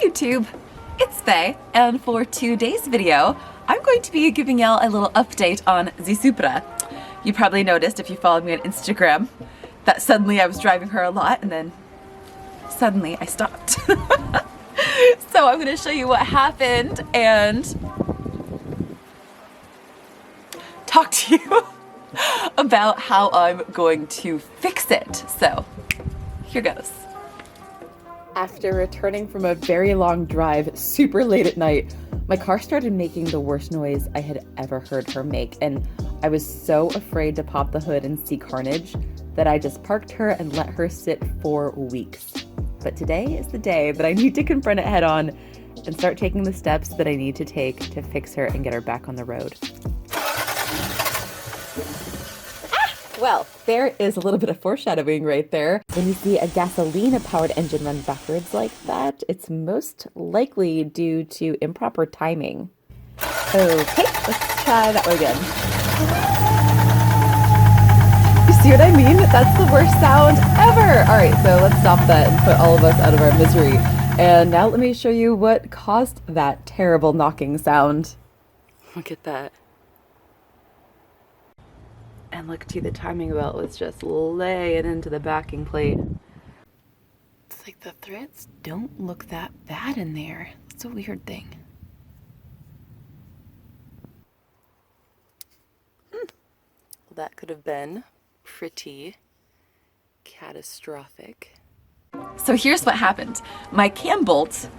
YouTube, it's Faye, and for today's video, I'm going to be giving y'all a little update on the Supra. You probably noticed if you follow me on Instagram that suddenly I was driving her a lot and then suddenly I stopped. So I'm going to show you what happened and talk to you about how I'm going to fix it. So here goes. After returning from a very long drive super late at night, my car started making the worst noise I had ever heard her make, and I was so afraid to pop the hood and see carnage that I just parked her and let her sit for weeks. But today is the day that I need to confront it head on and start taking the steps that I need to take to fix her and get her back on the road. Well, there is a little bit of foreshadowing right there. When you see a gasoline-powered engine run backwards like that, it's most likely due to improper timing. Okay, let's try that one again. You see what I mean? That's the worst sound ever! Alright, so let's stop that and put all of us out of our misery. And now let me show you what caused that terrible knocking sound. Look at that. And look, too, the timing belt was just laying into the backing plate. It's like the threads don't look that bad in there. It's a weird thing. Well, that could have been pretty catastrophic. So here's what happened. My cam bolt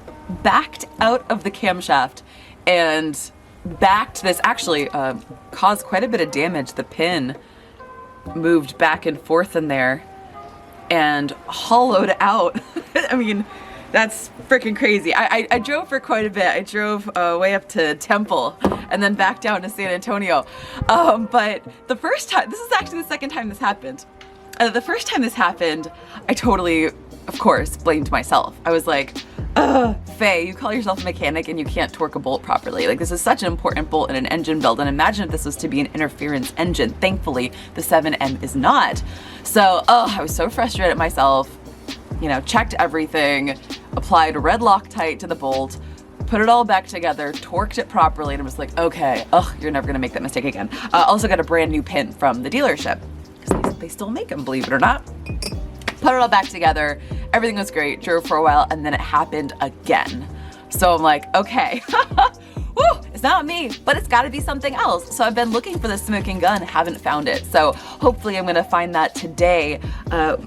backed out of the camshaft and backed this, actually caused quite a bit of damage. The pin moved back and forth in there and hollowed out. I mean, that's freaking crazy. I drove for quite a bit. I drove way up to Temple and then back down to San Antonio. But the first time, this is actually the second time this happened. The first time this happened, I totally, of course, blamed myself. I was like, Faye, you call yourself a mechanic and you can't torque a bolt properly. Like, this is such an important bolt in an engine build, and imagine if this was to be an interference engine. Thankfully, the 7M is not. So, I was so frustrated at myself, you know, checked everything, applied red Loctite to the bolt, put it all back together, torqued it properly, and I was like, okay, you're never gonna make that mistake again. Also got a brand new pin from the dealership, because they still make them, believe it or not. Put it all back together, everything was great, drove for a while, and then it happened again. So I'm like, okay, woo, it's not me, but it's gotta be something else. So I've been looking for the smoking gun, haven't found it. So hopefully I'm gonna find that today,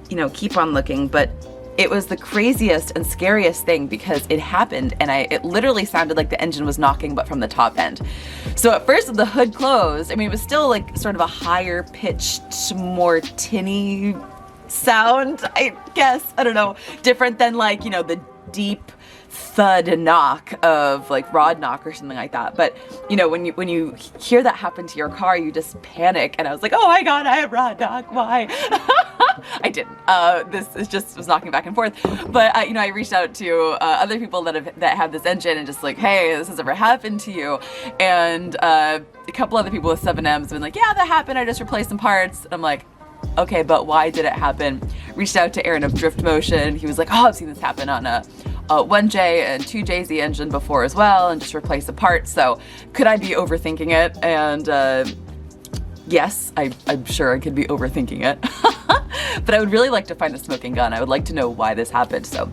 you know, keep on looking. But it was the craziest and scariest thing because it happened and it literally sounded like the engine was knocking, but from the top end. So at first the hood closed, I mean, it was still like sort of a higher pitched, more tinny sound, I guess, I don't know, different than like, you know, the deep thud knock of like rod knock or something like that. But you know, when you hear that happen to your car, you just panic, and I was like, oh my god, I have rod knock, why? I didn't. This is just was knocking back and forth. But you know, I reached out to other people that have this engine and just like, hey, this has ever happened to you? And a couple other people with 7Ms have been like, yeah, that happened, I just replaced some parts. And I'm like, okay, but why did it happen? Reached out to Aaron of Drift Motion. He was like, oh, I've seen this happen on a 1J and 2JZ engine before as well, and just replace the parts. So could I be overthinking it? And yes, I'm sure I could be overthinking it. But I would really like to find the smoking gun. I would like to know why this happened. So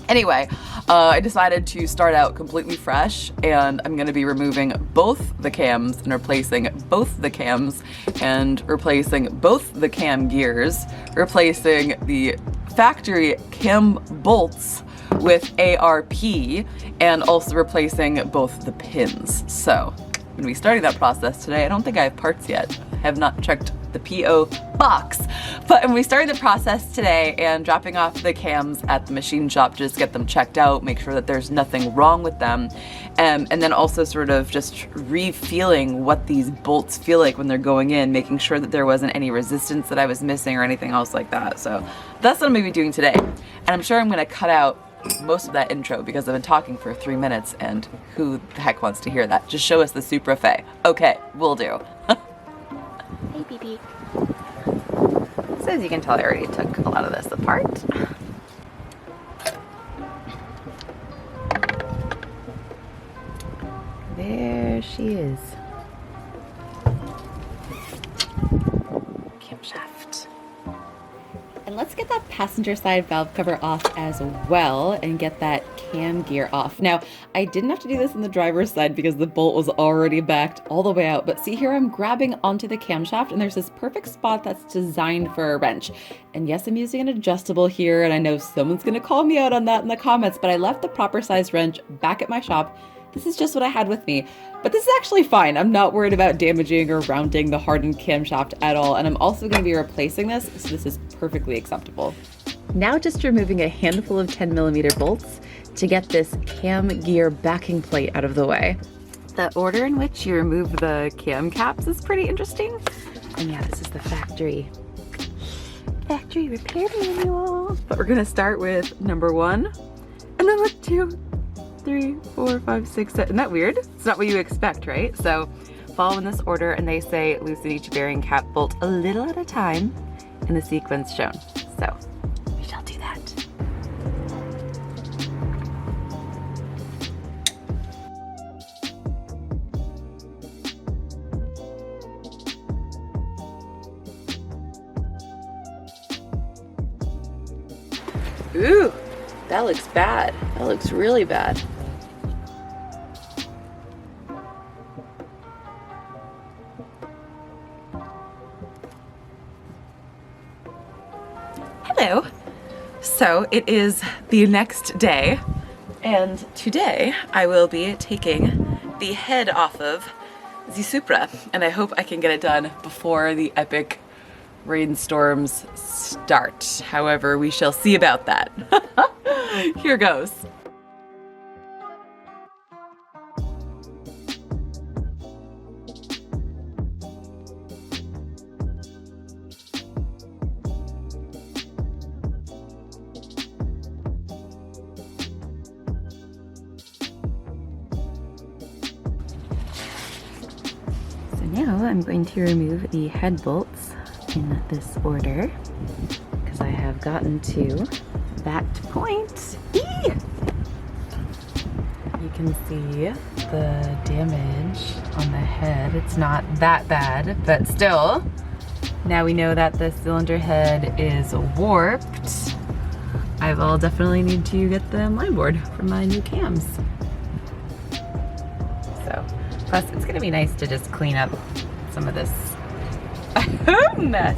anyway, I decided to start out completely fresh, and I'm going to be removing both the cams and replacing both the cams and replacing both the cam gears, replacing the factory cam bolts with ARP, and also replacing both the pins. So I'm going to be starting that process today. I don't think I have parts yet. I have not checked the PO box, but I'm going to be starting the process today and dropping off the cams at the machine shop, just get them checked out, make sure that there's nothing wrong with them, and then also sort of just re-feeling what these bolts feel like when they're going in, making sure that there wasn't any resistance that I was missing or anything else like that. So that's what I'm going to be doing today, and I'm sure I'm going to cut out most of that intro because I've been talking for 3 minutes, and who the heck wants to hear that? Just show us the Supra, Faye. Okay, will do. Hey, BB. So as you can tell, I already took a lot of this apart. she is. Camshaft. And let's get that passenger side valve cover off as well and get that cam gear off. Now, I didn't have to do this on the driver's side because the bolt was already backed all the way out, but see here, I'm grabbing onto the camshaft and there's this perfect spot that's designed for a wrench. And yes, I'm using an adjustable here, and I know someone's gonna call me out on that in the comments, but I left the proper size wrench back at my shop. This is just what I had with me, but this is actually fine. I'm not worried about damaging or rounding the hardened camshaft at all, and I'm also going to be replacing this, so this is perfectly acceptable. Now just removing a handful of 10mm bolts to get this cam gear backing plate out of the way. The order in which you remove the cam caps is pretty interesting. And yeah, this is the factory repair manual. But we're gonna start with number 1, and then with 2, 3, 4, 5, 6, 7. Isn't that weird? It's not what you expect, right? So follow in this order, and they say loosen each bearing cap bolt a little at a time in the sequence shown. So we shall do that. Ooh, that looks bad. That looks really bad. Hello. So it is the next day, and today I will be taking the head off of the Supra, and I hope I can get it done before the epic rainstorms start. However, we shall see about that. Here goes. So now I'm going to remove the head bolts in this order because I have gotten to that point. Eee! You can see the damage on the head. It's not that bad, but still, now we know that the cylinder head is warped. I will definitely need to get the line board for my new cams. So, plus it's gonna be nice to just clean up some of this mess.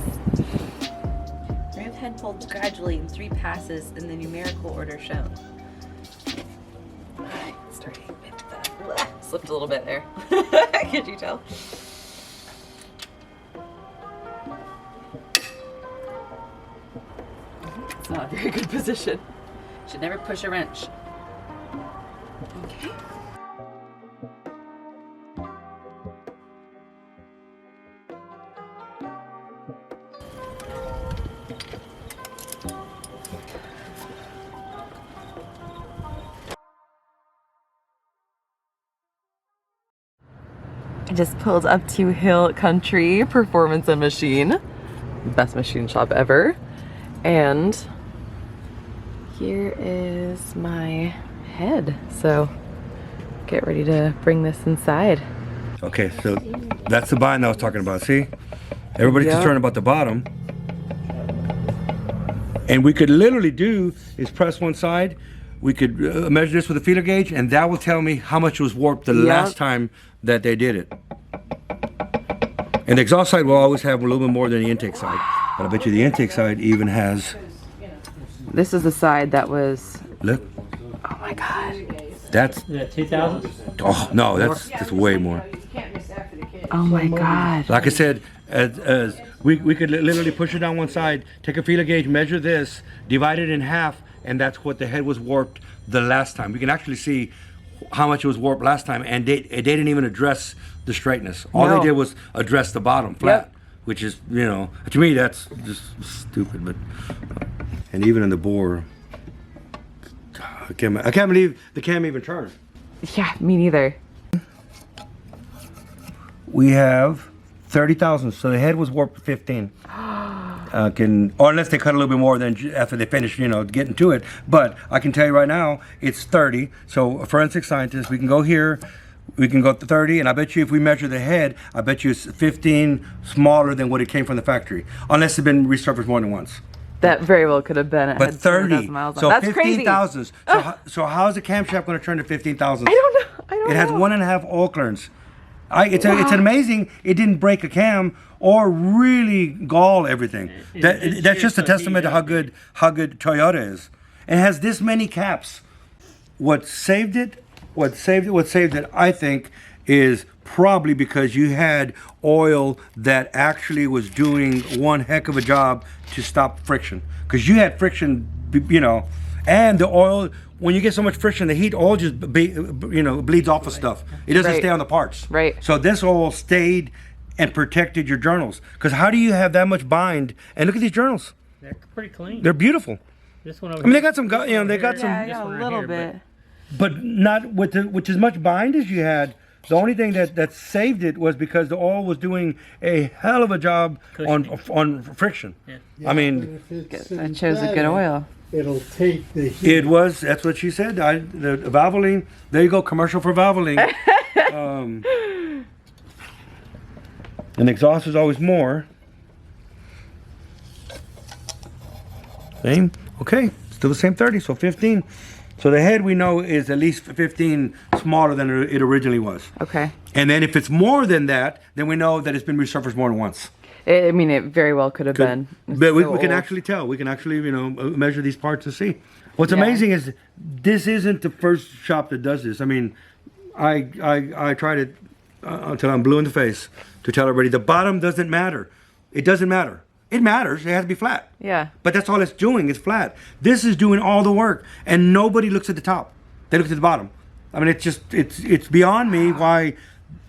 Remove head bolts gradually in 3 passes in the numerical order shown. Alright, starting with the... Slipped a little bit there. Could you tell? It's not a very good position. Should never push a wrench. Okay. I just pulled up to Hill Country Performance and Machine. Best machine shop ever. And here is my head. So get ready to bring this inside. Okay, so that's the bind I was talking about. See? Everybody's concerned about the bottom. And we could literally do is press one side. We could measure this with a feeler gauge, and that will tell me how much was warped the last time that they did it. And the exhaust side will always have a little bit more than the intake side. But I bet you the intake side even has... This is the side that was... Look. Oh my God. That's... Is that 2,000? Oh, no, that's way more. Oh my God. Like I said, as we could literally push it down one side, take a feeler gauge, measure this, divide it in half, and that's what the head was warped the last time. We can actually see how much it was warped last time, and they didn't even address the straightness. All they did was address the bottom flat, which is, you know, to me that's just stupid. But and even in the bore, I can't believe the cam even turned. Yeah, me neither. We have 30,000, so the head was warped 15. Or unless they cut a little bit more than after they finish, you know, getting to it. But I can tell you right now, it's 30. So a forensic scientist, we can go here, We can go to 30, and I bet you if we measure the head, I bet you it's 15 smaller than what it came from the factory, unless it's been resurfaced more than once. That very well could have been. It But had 30, miles on. so That's 15,000. So how is the camshaft going to turn to 15,000? I don't know. It has 1.5 oil clearance. It's amazing it didn't break a cam or really gall everything. That's just a testament to how good Toyota is. It has this many caps. What saved it, I think, is probably because you had oil that actually was doing one heck of a job to stop friction. Because you had friction, and the oil, when you get so much friction, the heat oil just bleeds off of stuff. It doesn't stay on the parts. Right. So this oil stayed and protected your journals. Because how do you have that much bind? And look at these journals. They're pretty clean. They're beautiful. This one over I mean, they got some, they got some, Yeah, a little bit. but not with as much bind as you had. The only thing that saved it was because the oil was doing a hell of a job on friction. Yeah. I mean, That shows a good oil. It'll take the heat. that's what she said. The Valvoline, there you go, commercial for Valvoline. And exhaust is always more. Same, okay, still the same 30, so 15. So the head we know is at least 15 smaller than it originally was. Okay. And then if it's more than that, then we know that it's been resurfaced more than once. I mean, it very well could have been. It's But we so can old. actually tell. We can actually, measure these parts and see. What's amazing is this isn't the first shop that does this. I mean, I tried it until I'm blue in the face to tell everybody the bottom doesn't matter. It doesn't matter. It matters. It has to be flat. Yeah. But that's all it's doing. It's flat. This is doing all the work, and nobody looks at the top. They look at the bottom. I mean, it's beyond me why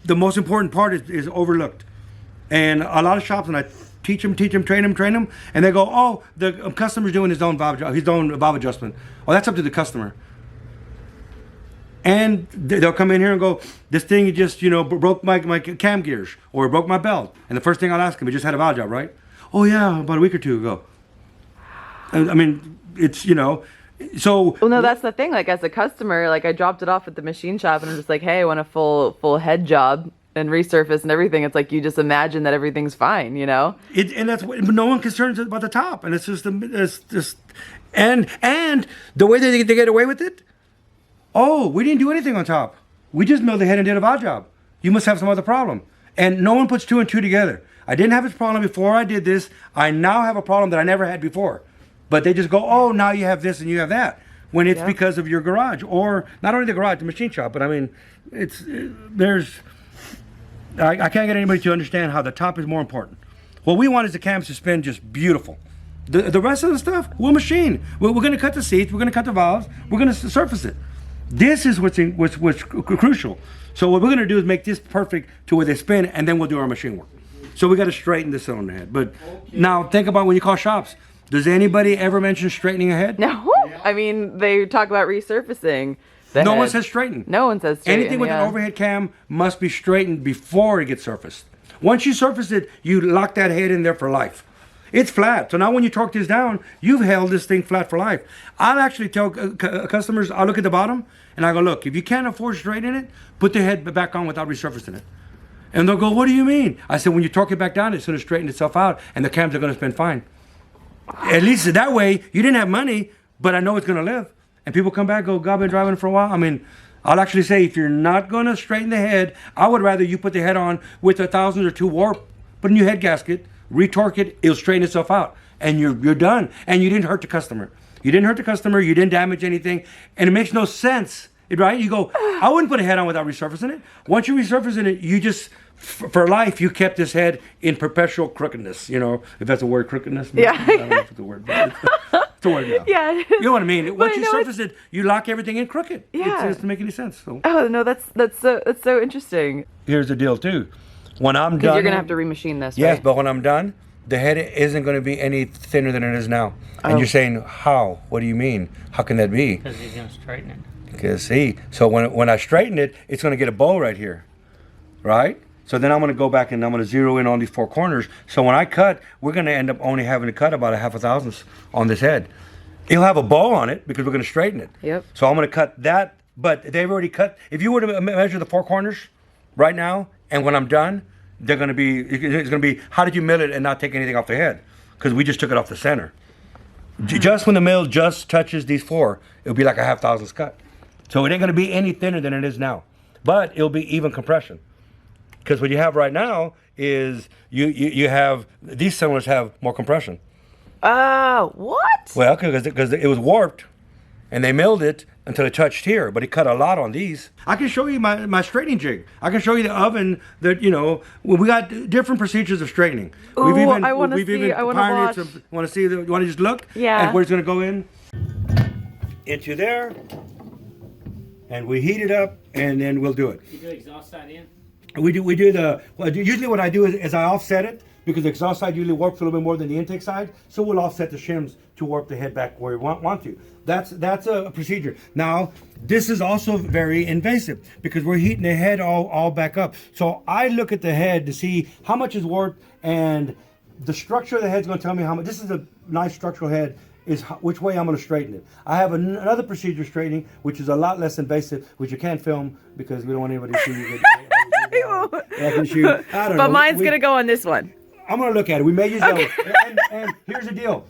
the most important part is overlooked. And a lot of shops, and I teach them, train them, and they go, "Oh, the customer's doing his own valve adjustment." Oh, that's up to the customer. And they'll come in here and go, "This thing just broke my cam gears or broke my belt." And the first thing I'll ask them, "You just had a valve job, right?" "Oh yeah, about a week or two ago." I mean, it's so. Well, no, that's the thing. Like as a customer, like I dropped it off at the machine shop, and I'm just like, "Hey, I want a full head job and resurface and everything." It's like you just imagine that everything's fine, And that's what no one concerns about the top, and it's just and the way that they get away with it. "Oh, we didn't do anything on top. We just milled the head and did a valve job. You must have some other problem." And no one puts two and two together. I didn't have this problem before I did this. I now have a problem that I never had before. But they just go, "Oh, now you have this and you have that." When it's because of your garage, or not only the garage, the machine shop. But I mean, I can't get anybody to understand how the top is more important. What we want is the cams to spin just beautiful. The rest of the stuff, we'll machine. We're going to cut the seats. We're going to cut the valves. We're going to surface it. This is what's crucial. So what we're going to do is make this perfect to where they spin, and then we'll do our machine work. So we got to straighten this on the head. But now think about when you call shops. Does anybody ever mention straightening a head? No, I mean they talk about resurfacing. No one says straighten. No one says straighten. Anything with an overhead cam must be straightened before it gets surfaced. Once you surface it, you lock that head in there for life. It's flat. So now when you torque this down, you've held this thing flat for life. I'll actually tell customers, I'll look at the bottom and I go, "Look, if you can't afford to straighten it, put the head back on without resurfacing it." And they'll go, "What do you mean?" I said, "When you torque it back down, it's going to straighten itself out and the cams are going to spin fine. At least that way, you didn't have money, but I know it's going to live." And people come back and go, "God, I've been driving it for a while." I mean, I'll actually say, if you're not going to straighten the head, I would rather you put the head on with 1,000 or 2 warp, put a new head gasket, retorque it, it'll straighten itself out. And you're done. And you didn't hurt the customer. You didn't hurt the customer, you didn't damage anything. And it makes no sense, right? You go, "I wouldn't put a head on without resurfacing it." Once you resurfacing it, you just, for life, you kept this head in perpetual crookedness, if that's a word, crookedness. Yeah. I don't know if it's a word, but it's a word now. Yeah. You know what I mean? Once I you know surface it, you lock everything in crooked. Yeah. It doesn't make any sense. So Oh no, that's so interesting. here's the deal too. When I'm Because done, you're gonna have to remachine this. yes, right? but when I'm done, the head isn't going to be any thinner than it is now. And you're saying, "How? What do you mean? How can that be?" Because he's going to straighten it. Because see, so when I straighten it, it's going to get a bow right here, right? So then I'm going to go back and I'm going to zero in on these 4 corners. So when I cut, we're going to end up only having to cut about a 0.5 thousandths on this head. It'll have a bow on it because we're going to straighten it. Yep. So I'm going to cut that but they've already cut. If you were to measure the four corners right now, and when I'm done, they're going to be, it's going to be, how did you mill it and not take anything off the head? Because we just took it off the center. Just when the mill just touches these four, it'll be like a 1/2 thousandths cut. So it ain't going to be any thinner than it is now, but it'll be even compression. Because what you have right now is you have, these cylinders have more compression. Oh, what? Well, because it was warped, and they milled it until it touched here, but it cut a lot on these. I can show you my straightening jig. I can show you the oven that, you know, we got different procedures of straightening. Ooh, I want to see, I want to watch. Want to see, you want to just look? Yeah. And where it's going to go in? Into there, and we heat it up, and then we'll do it. You do exhaust side in? We do the, usually what I do is I offset it, because the exhaust side usually warps a little bit more than the intake side, so we'll offset the shims to warp the head back where we want to. That's a procedure. Now, this is also very invasive, because we're heating the head all back up. So I look at the head to see how much is warped, and the structure of the head's gonna tell me how much. This is a nice structural head, is which way I'm gonna straighten it. I have another procedure straightening, which is a lot less invasive, which you can't film, because we don't want anybody to see you. I don't know. But mine's going to go on this one. I'm gonna look at it. We may use that one. And here's the deal: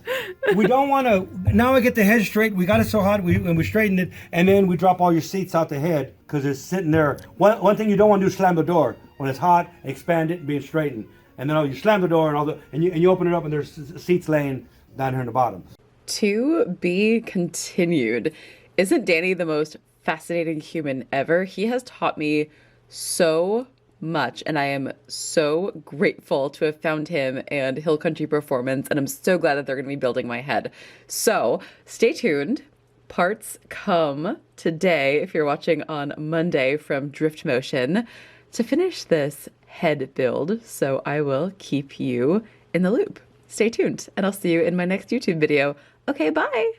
we don't want to. Now I get the head straight. We got it so hot, and we straighten it, and then we drop all your seats out the head because it's sitting there. One thing you don't want to do is slam the door when it's hot. Expand it and being straightened, and then you slam the door and you open it up, and there's seats laying down here in the bottom. To be continued. Isn't Danny the most fascinating human ever? He has taught me so much, and I am so grateful to have found him and Hill Country Performance, and I'm so glad that they're going to be building my head. So stay tuned. Parts come today, if you're watching on Monday, from Drift Motion to finish this head build. So I will keep you in the loop. Stay tuned, and I'll see you in my next YouTube video. Okay, bye.